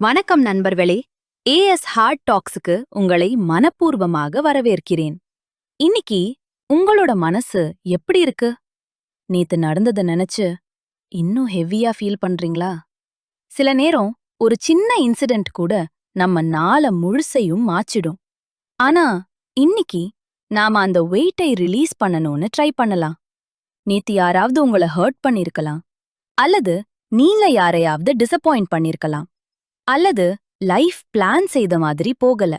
வணக்கம் நண்பர்களே. As heart டாக்ஸுக்கு உங்களை மனப்பூர்வமாக வரவேற்கிறேன். இன்னைக்கு உங்களோட மனசு எப்படி இருக்கு? நேத்து நடந்தத நினைச்சு இன்னும் ஹெவியா ஃபீல் பண்றீங்களா? சில நேரம் ஒரு சின்ன இன்சிடென்ட் கூட நம்ம நாள முழுசையும் மாச்சிடும். ஆனா இன்னைக்கு நாம அந்த வெயிட்டை ரிலீஸ் பண்ணணும்னு ட்ரை பண்ணலாம். நேத்து யாராவது உங்கள ஹர்ட் பண்ணிருக்கலாம், அல்லது நீங்க யாரையாவது டிசப்பாயிண்ட் பண்ணிருக்கலாம், அல்லது லைஃப் பிளான் செய்த மாதிரி போகல.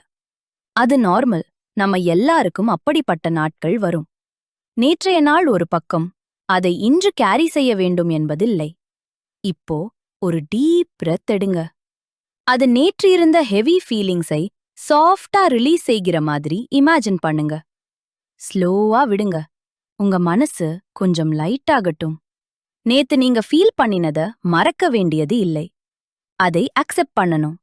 அது நார்மல். நம்ம எல்லாருக்கும் அப்படிப்பட்ட நாட்கள் வரும். நேற்றைய நாள் ஒரு பக்கம், அதை இன்று கேரி செய்ய வேண்டும் என்பதில்லை. இப்போ ஒரு டீப் பிரெத் எடுங்க. அது நேற்று இருந்த ஹெவி ஃபீலிங்ஸை சாஃப்டா ரிலீஸ் செய்கிற மாதிரி இமேஜின் பண்ணுங்க. ஸ்லோவா விடுங்க. உங்க மனசு கொஞ்சம் லைட் ஆகட்டும். நேத்து நீங்க ஃபீல் பண்ணினத மறக்க வேண்டியது இல்லை. அதை அக்செப்ட் பண்ணணும்.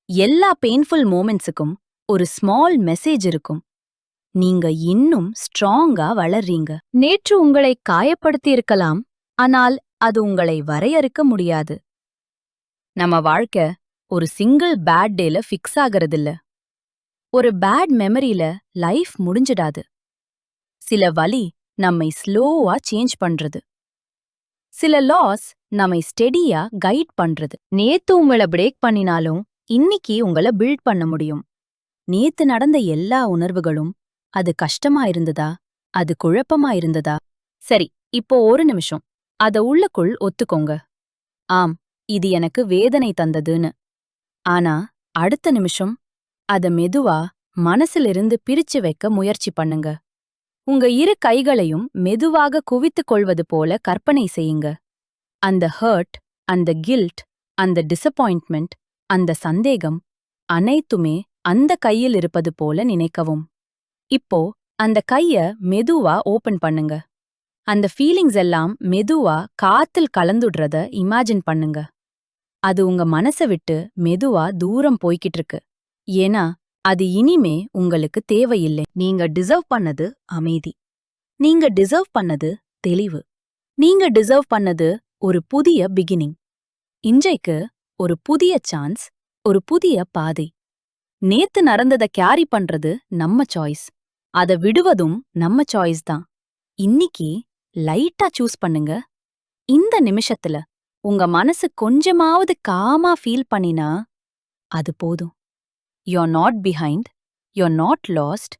எல்லா பெயின்ஃபுல் மோமெண்ட்ஸுக்கும் ஒரு ஸ்மால் மெசேஜ் இருக்கும். நீங்க இன்னும் ஸ்ட்ராங்கா வளர்றீங்க. நேற்று உங்களை காயப்படுத்தியிருக்கலாம், ஆனால் அது உங்களை வரையறுக்க முடியாது. நம்ம வாழ்க்கை ஒரு சிங்கிள் பேட் டேல ஃபிக்ஸ் ஆகறதில்ல. ஒரு பேட் மெமரியில லைஃப் முடிஞ்சிடாது. சில வலி நம்மை ஸ்லோவா சேஞ்ச் பண்றது. சில லாஸ் நம்மை ஸ்டெடியா கைட் பண்றது. நேத்து உங்கள பிரேக் பண்ணினாலும் இன்னிக்கு உங்கள பில்ட் பண்ண முடியும். நேத்து நடந்த எல்லா உணர்வுகளும், அது கஷ்டமா இருந்ததா, அது குழப்பமா இருந்ததா? சரி, இப்போ ஒரு நிமிஷம் அத உள்ளுக்குள் ஒத்துக்கோங்க. ஆம், இது எனக்கு வேதனை தந்ததுன்னு. ஆனா அடுத்த நிமிஷம் அத மெதுவா மனசிலிருந்து பிரிச்சு வைக்க முயற்சி பண்ணுங்க. உங்க இரு கைகளையும் மெதுவாக குவித்துக் கொள்வது போல கற்பனை செய்யுங்க. அந்த ஹர்ட், அந்த கில்ட், அந்த டிசப்பாயிண்ட்மெண்ட், அந்த சந்தேகம் அனைத்துமே அந்த கையில் இருப்பது போல நினைக்கவும். இப்போ அந்த கைய மெதுவா ஓபன் பண்ணுங்க. அந்த ஃபீலிங்ஸ் எல்லாம் மெதுவா காத்தில் கலந்துடுறத இமேஜின் பண்ணுங்க. அது உங்க மனச விட்டு மெதுவா தூரம் போய்கிட்டு இருக்கு. ஏன்னா அது இனிமே உங்களுக்கு தேவையில்லை. நீங்க டிசர்வ் பண்ணது அமைதி. நீங்க டிசர்வ் பண்ணது தெளிவு. நீங்க டிசர்வ் பண்ணது ஒரு புதிய பிகினிங். இன்றைக்கு ஒரு புதிய சான்ஸ், ஒரு புதிய பாதை. நேத்து நடந்தத கேரி பண்றது நம்ம சாய்ஸ். அத விடுவதும் நம்ம சாய்ஸ் தான். இன்னிக்கு லைட்டா சூஸ் பண்ணுங்க. இந்த நிமிஷத்துல உங்க மனசு கொஞ்சமாவது காமா ஃபீல் பண்ணினா அது போதும். You're not behind, you're not lost,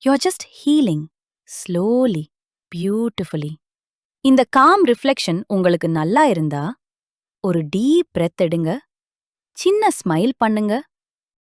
you're just healing, slowly, beautifully. இந்த காம் ரிஃப்ளெக்ஷன் உங்களுக்கு நல்லா இருந்தா, ஒரு டீப் பிரெத் எடுங்க. சின்ன ஸ்மைல் பண்ணுங்க.